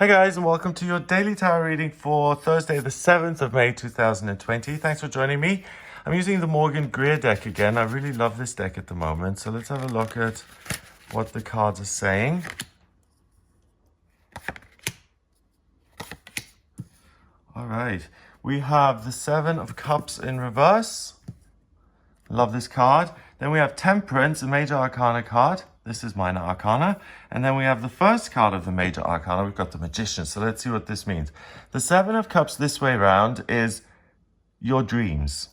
Hi guys, and welcome to your daily tarot reading for Thursday the 7th of May 2020. Thanks for joining me. I'm using the Morgan Greer deck again. I really love this deck at the moment. So let's have a look at what the cards are saying. All right, we have the Seven of Cups in reverse. Love this card. Then we have Temperance, a Major Arcana card. This is Minor Arcana. And then we have the first card of the Major Arcana. We've got the Magician. So let's see what this means. The Seven of Cups this way around is your dreams.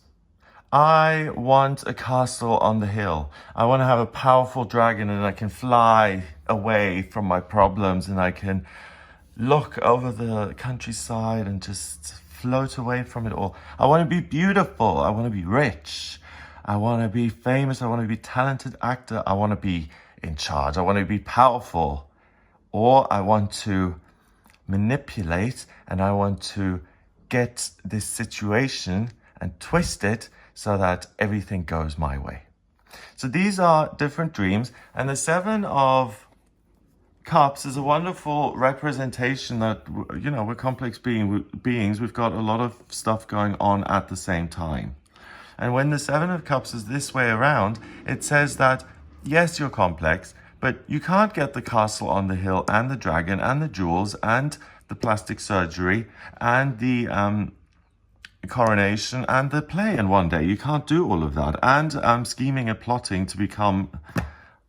I want a castle on the hill. I want to have a powerful dragon and I can fly away from my problems and I can look over the countryside and just float away from it all. I want to be beautiful. I want to be rich. I want to be famous. I want to be a talented actor. I want to be in charge. I want to be powerful. Or I want to manipulate and I want to get this situation and twist it so that everything goes my way. So these are different dreams. And the Seven of Cups is a wonderful representation that, you know, we're complex beings. We've got a lot of stuff going on at the same time. And when the Seven of Cups is this way around, it says that, yes, you're complex, but you can't get the castle on the hill and the dragon and the jewels and the plastic surgery and the coronation and the play in one day. You can't do all of that. And scheming and plotting to become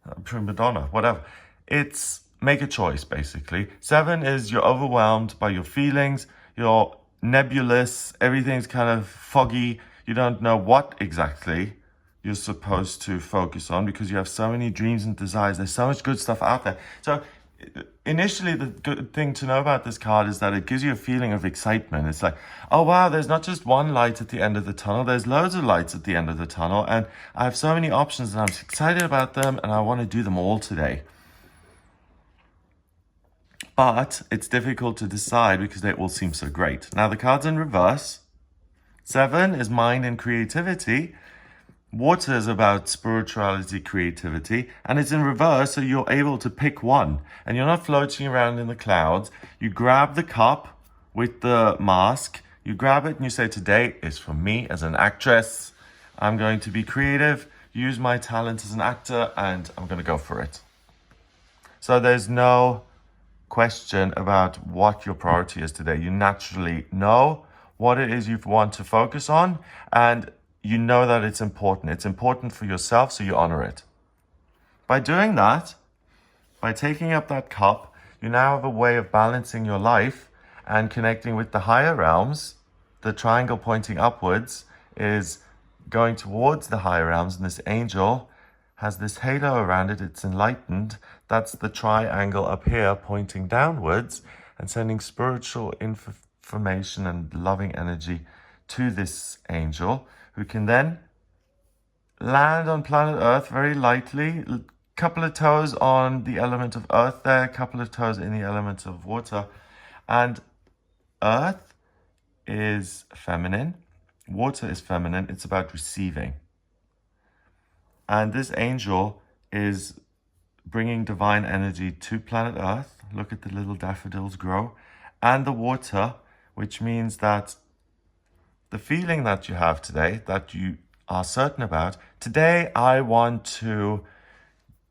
a prima donna, whatever. It's make a choice, basically. Seven is you're overwhelmed by your feelings. You're nebulous. Everything's kind of foggy. You don't know what exactly you're supposed to focus on because you have so many dreams and desires. There's so much good stuff out there. So initially, the good thing to know about this card is that it gives you a feeling of excitement. It's like, oh, wow, there's not just one light at the end of the tunnel. There's loads of lights at the end of the tunnel. And I have so many options and I'm excited about them and I want to do them all today. But it's difficult to decide because they all seem so great. Now, the card's in reverse. Seven is mind and creativity. Water is about spirituality, creativity, and it's in reverse, so you're able to pick one. And you're not floating around in the clouds. You grab the cup with the mask, you grab it and you say, today is for me as an actress. I'm going to be creative, use my talent as an actor, and I'm going to go for it. So there's no question about what your priority is today. You naturally know what it is you want to focus on, and you know that it's important. It's important for yourself, so you honor it. By doing that, by taking up that cup, you now have a way of balancing your life and connecting with the higher realms. The triangle pointing upwards is going towards the higher realms, and this angel has this halo around it. It's enlightened. That's the triangle up here pointing downwards and sending spiritual information and loving energy to this angel, who can then land on planet Earth very lightly. A couple of toes on the element of earth there, a couple of toes in the element of water. And earth is feminine, water is feminine. It's about receiving. And this angel is bringing divine energy to planet Earth. Look at the little daffodils grow. And the water, which means that the feeling that you have today, that you are certain about, today I want to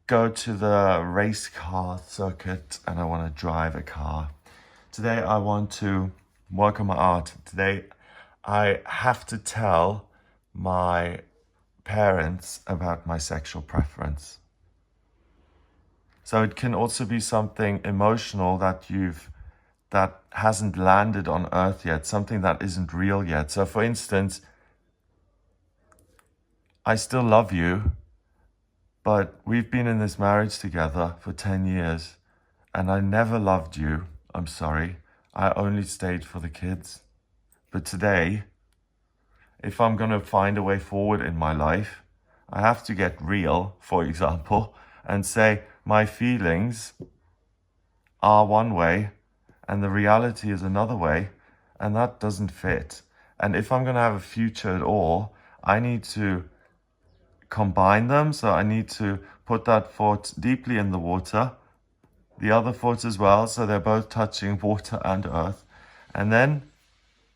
go to the race car circuit and I want to drive a car. Today I want to work on my art. Today I have to tell my parents about my sexual preference. So it can also be something emotional that hasn't landed on earth yet, something that isn't real yet. So for instance, I still love you, but we've been in this marriage together for 10 years and I never loved you. I'm sorry. I only stayed for the kids. But today, if I'm going to find a way forward in my life, I have to get real, for example, and say my feelings are one way and the reality is another way, and that doesn't fit. And if I'm going to have a future at all, I need to combine them. So I need to put that thought deeply in the water the other foot as well. So they're both touching water and earth. And then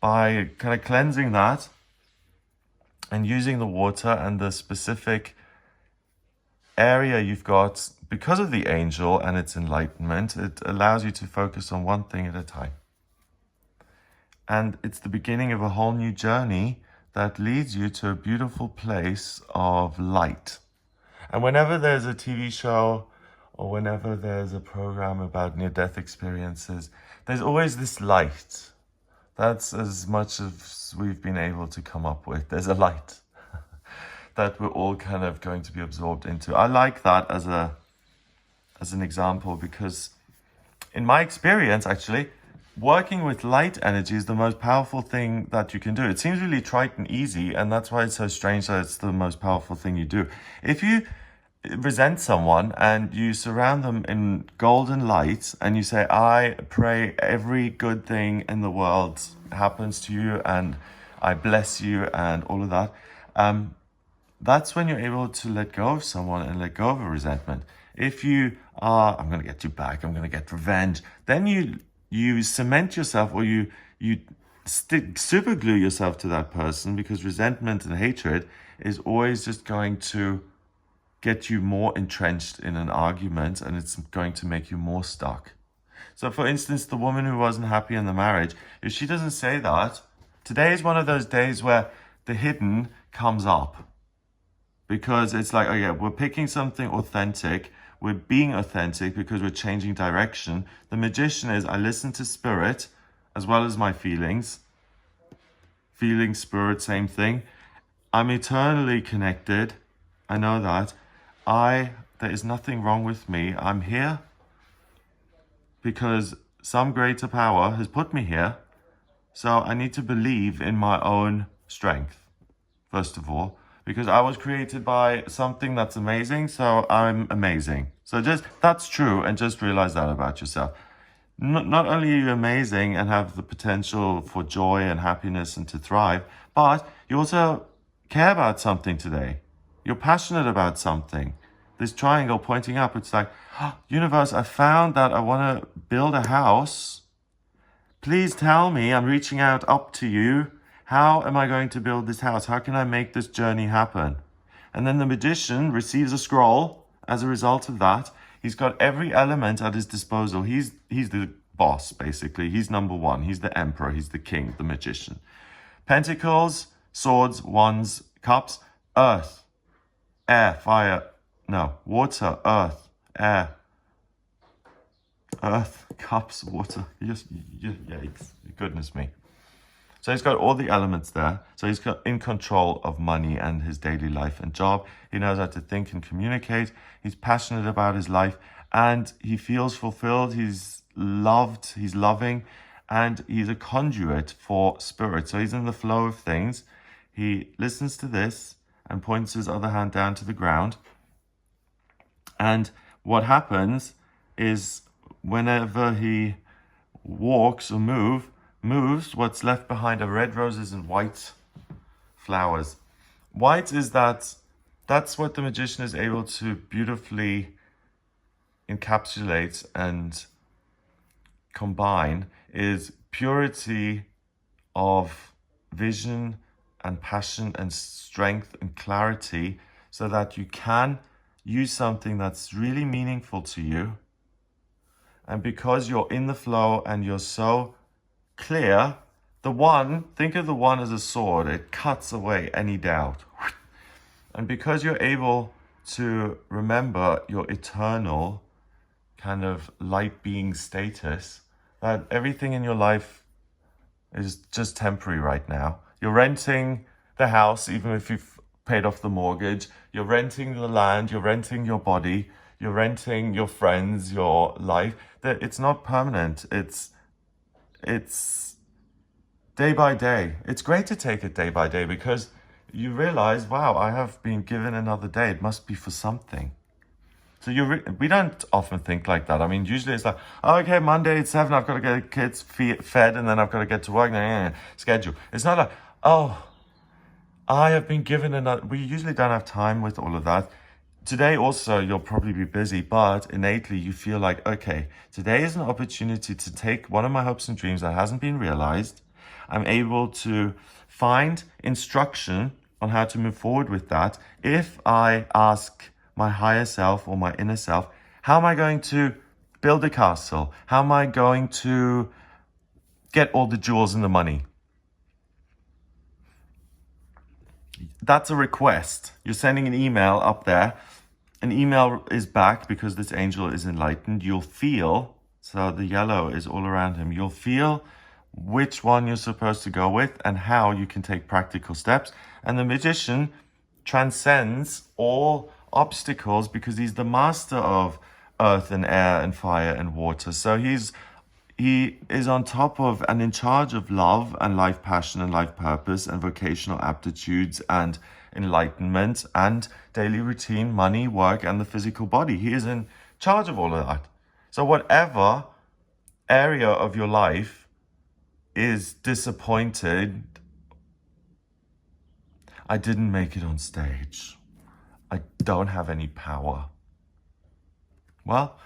by kind of cleansing that and using the water and the specific area you've got, because of the angel and its enlightenment, it allows you to focus on one thing at a time. And it's the beginning of a whole new journey that leads you to a beautiful place of light. And whenever there's a TV show or whenever there's a program about near-death experiences, there's always this light. That's as much as we've been able to come up with. There's a light that we're all kind of going to be absorbed into. I like that as an example, because in my experience, actually, working with light energy is the most powerful thing that you can do. It seems really trite and easy, and that's why it's so strange that it's the most powerful thing you do. If you resent someone and you surround them in golden light and you say, I pray every good thing in the world happens to you and I bless you and all of that, that's when you're able to let go of someone and let go of a resentment. If you are, I'm going to get you back, I'm going to get revenge, then you cement yourself, or you super glue yourself to that person, because resentment and hatred is always just going to get you more entrenched in an argument, and it's going to make you more stuck. So for instance, the woman who wasn't happy in the marriage, if she doesn't say that, today is one of those days where the hidden comes up. Because it's like, oh yeah, we're picking something authentic, we're being authentic because we're changing direction. The magician is, I listen to spirit as well as my feelings. Feeling, spirit, same thing. I'm eternally connected. I know that. There is nothing wrong with me. I'm here because some greater power has put me here. So I need to believe in my own strength, first of all, because I was created by something that's amazing. So I'm amazing. So that's true. And just realize that about yourself. Not only are you amazing and have the potential for joy and happiness and to thrive, but you also care about something today. You're passionate about something. This triangle pointing up, it's like, oh, universe, I found that I want to build a house. Please tell me, I'm reaching out up to you. How am I going to build this house? How can I make this journey happen? And then the magician receives a scroll as a result of that. He's got every element at his disposal. He's the boss, basically. He's number one. He's the emperor. He's the king, the magician. Pentacles, swords, wands, cups, earth, air, fire, no, water, earth, air, earth, cups, water. Yikes, goodness me. So he's got all the elements there. So he's got in control of money and his daily life and job. He knows how to think and communicate. He's passionate about his life and he feels fulfilled. He's loved, he's loving, and he's a conduit for spirit. So he's in the flow of things. He listens to this and points his other hand down to the ground. And what happens is whenever he walks or moves, what's left behind are red roses and white flowers. White is that's what the magician is able to beautifully encapsulate and combine, is purity of vision and passion and strength and clarity, so that you can use something that's really meaningful to you. And because you're in the flow and you're so clear, think of the one as a sword. It cuts away any doubt. And because you're able to remember your eternal kind of light being status, that everything in your life is just temporary right now. You're renting the house, even if you've paid off the mortgage. You're renting the land, you're renting your body, you're renting your friends, your life. It's not permanent. It's day by day. It's great to take it day by day, because you realize, wow, I have been given another day. It must be for something. So we don't often think like that. I mean, usually it's like, oh, okay, Monday at 7, I've got to get the kids fed, and then I've got to get to work, schedule. It's not like, oh, I have been given another. We usually don't have time with all of that. Today also, you'll probably be busy, but innately you feel like, okay, today is an opportunity to take one of my hopes and dreams that hasn't been realized. I'm able to find instruction on how to move forward with that. If I ask my higher self or my inner self, how am I going to build a castle? How am I going to get all the jewels and the money? That's a request. You're sending an email up there. An email is back because this angel is enlightened. You'll feel, so the yellow is all around him. You'll feel which one you're supposed to go with and how you can take practical steps. And the magician transcends all obstacles because he's the master of earth and air and fire and water. So he is on top of and in charge of love and life passion and life purpose and vocational aptitudes and enlightenment and daily routine, money, work, and the physical body. He is in charge of all of that. So whatever area of your life is disappointed, I didn't make it on stage, I don't have any power. Well,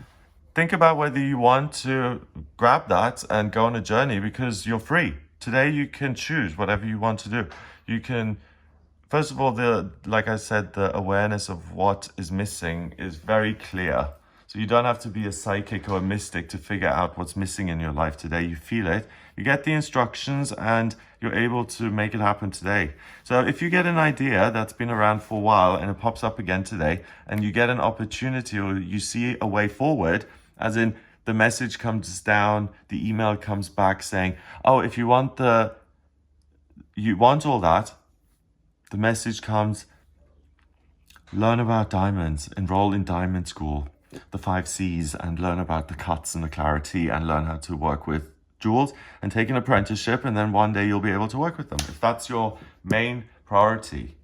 think about whether you want to grab that and go on a journey because you're free. Today you can choose whatever you want to do. You can, first of all, like I said, the awareness of what is missing is very clear. So you don't have to be a psychic or a mystic to figure out what's missing in your life today. You feel it, you get the instructions, and you're able to make it happen today. So if you get an idea that's been around for a while and it pops up again today, and you get an opportunity or you see a way forward, as in the message comes down, the email comes back saying, oh, if you want all that, the message comes, learn about diamonds, enroll in diamond school, the 5 C's, and learn about the cuts and the clarity and learn how to work with jewels and take an apprenticeship, and then one day you'll be able to work with them if that's your main priority.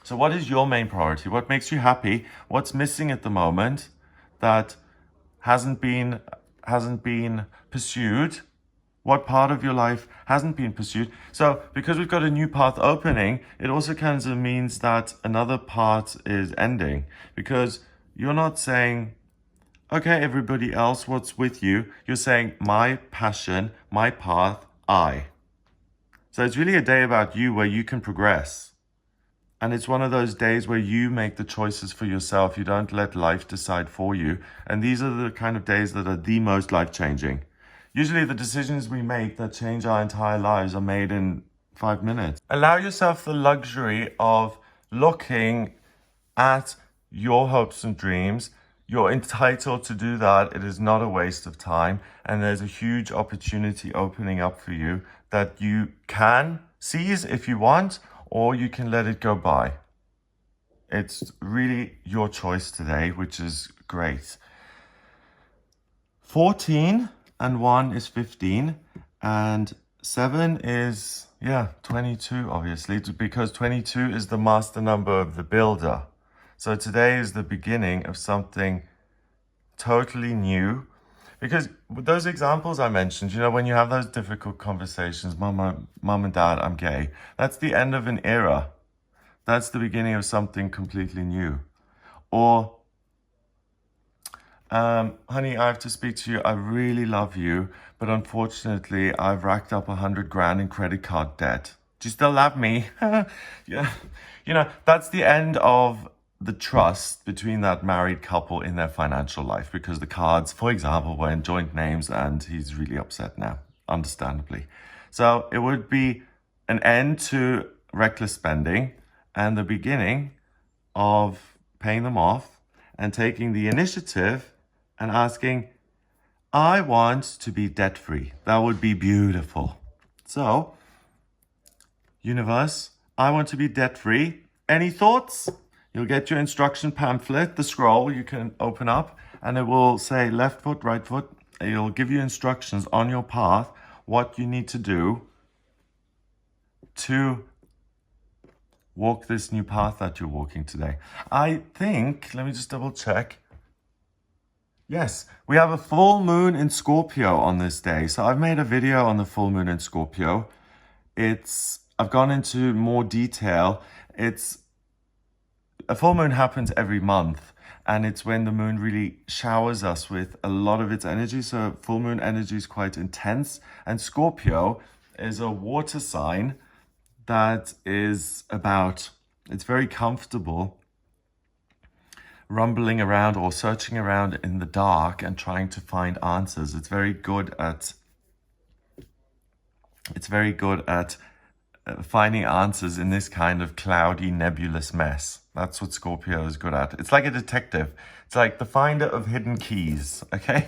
So what is your main priority? What makes you happy? What's missing at the moment that hasn't been pursued? What part of your life hasn't been pursued? So because we've got a new path opening, it also kind of means that another part is ending, because you're not saying, okay, everybody else, what's with you? You're saying, my passion, my path, I. So it's really a day about you where you can progress. And it's one of those days where you make the choices for yourself. You don't let life decide for you. And these are the kind of days that are the most life-changing. Usually the decisions we make that change our entire lives are made in 5 minutes. Allow yourself the luxury of looking at your hopes and dreams. You're entitled to do that. It is not a waste of time. And there's a huge opportunity opening up for you that you can seize if you want, or you can let it go by. It's really your choice today, which is great. 14 and 1 is 15, and 7 is, 22, obviously, because 22 is the master number of the builder. So today is the beginning of something totally new. Because with those examples I mentioned, when you have those difficult conversations, mom and dad, I'm gay, that's the end of an era. That's the beginning of something completely new. Or, honey, I have to speak to you. I really love you, but unfortunately, I've racked up 100 grand in credit card debt. Do you still love me? Yeah. That's the end of the trust between that married couple in their financial life, because the cards, for example, were in joint names and he's really upset now, understandably. So it would be an end to reckless spending and the beginning of paying them off and taking the initiative and asking, I want to be debt-free. That would be beautiful. So, universe, I want to be debt-free. Any thoughts? You'll get your instruction pamphlet, the scroll you can open up, and it will say left foot, right foot. It'll give you instructions on your path, what you need to do to walk this new path that you're walking today. I think, let me just double check. Yes, we have a full moon in Scorpio on this day. So I've made a video on the full moon in Scorpio. I've gone into more detail. It's a full moon happens every month, and it's when the moon really showers us with a lot of its energy. So full moon energy is quite intense. And Scorpio is a water sign that is about, it's very comfortable rumbling around or searching around in the dark and trying to find answers. It's very good at finding answers in this kind of cloudy, nebulous mess. That's what Scorpio is good at. It's like a detective. It's like the finder of hidden keys, okay?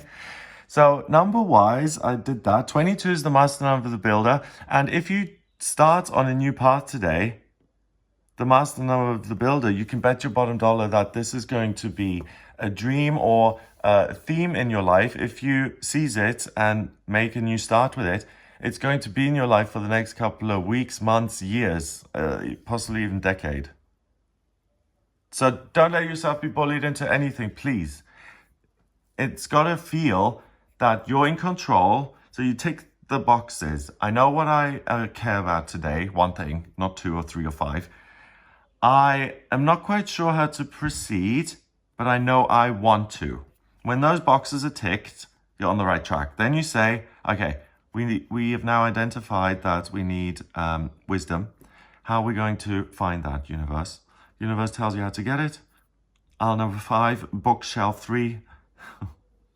So number-wise, I did that. 22 is the master number of the builder. And if you start on a new path today, the master number of the builder, you can bet your bottom dollar that this is going to be a dream or a theme in your life. If you seize it and make a new start with it, it's going to be in your life for the next couple of weeks, months, years, possibly even decade. So don't let yourself be bullied into anything, please. It's got to feel that you're in control. So you tick the boxes. I know what I care about today, one thing, not 2 or 3 or 5. I am not quite sure how to proceed, but I know I want to. When those boxes are ticked, you're on the right track. Then you say, okay, we have now identified that we need wisdom. How are we going to find that, universe? Universe tells you how to get it. Aisle number 5, bookshelf 3,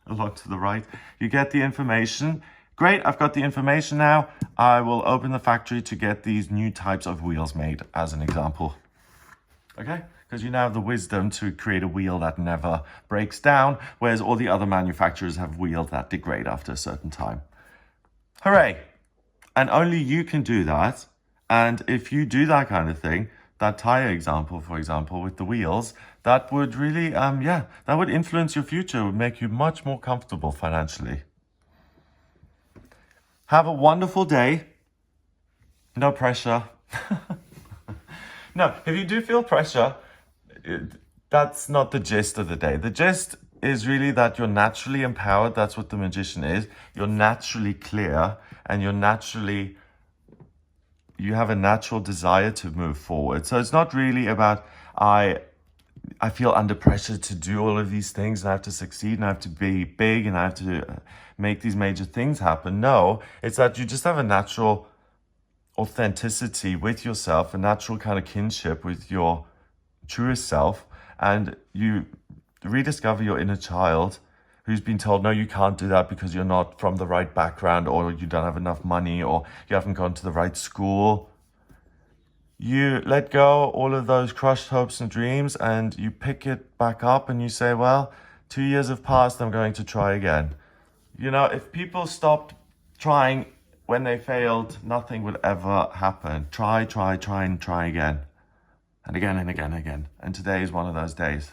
a lot to the right. You get the information. Great, I've got the information now. I will open the factory to get these new types of wheels made, as an example. Okay? Because you now have the wisdom to create a wheel that never breaks down, whereas all the other manufacturers have wheels that degrade after a certain time. Hooray! And only you can do that. And if you do that kind of thing, that tire example, for example, with the wheels, that would really, that would influence your future. It would make you much more comfortable financially. Have a wonderful day. No pressure. No, if you do feel pressure, that's not the gist of the day. The gist is really that you're naturally empowered. That's what the magician is. You're naturally clear, and you have a natural desire to move forward. So it's not really about, I feel under pressure to do all of these things, and I have to succeed, and I have to be big, and I have to make these major things happen. No, it's that you just have a natural authenticity with yourself, a natural kind of kinship with your truest self, and you rediscover your inner child who's been told, no, you can't do that because you're not from the right background, or you don't have enough money, or you haven't gone to the right school. You let go all of those crushed hopes and dreams, and you pick it back up and you say, well, 2 years have passed, I'm going to try again. You know, if people stopped trying when they failed, nothing would ever happen. Try, and try again. And again and again and again. And today is one of those days.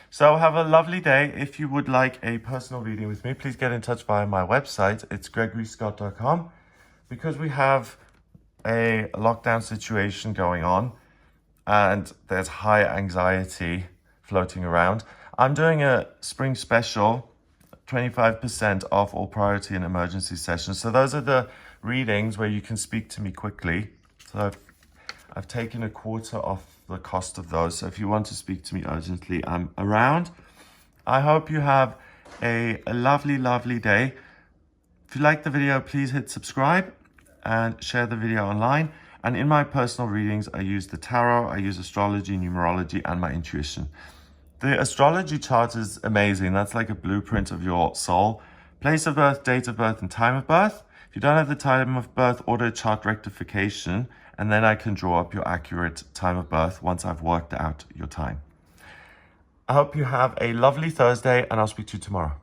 So have a lovely day. If you would like a personal reading with me, please get in touch via my website. It's gregoryscott.com. Because we have a lockdown situation going on and there's high anxiety floating around, I'm doing a spring special, 25% off all priority and emergency sessions. So those are the readings where you can speak to me quickly. So I've taken a quarter off the cost of those. So if you want to speak to me urgently, I'm around. I hope you have a lovely, lovely day. If you like the video, please hit subscribe and share the video online. And in my personal readings, I use the tarot, I use astrology, numerology, and my intuition. The astrology chart is amazing. That's like a blueprint of your soul. Place of birth, date of birth, and time of birth. If you don't have the time of birth, order chart rectification, and then I can draw up your accurate time of birth once I've worked out your time. I hope you have a lovely Thursday, and I'll speak to you tomorrow.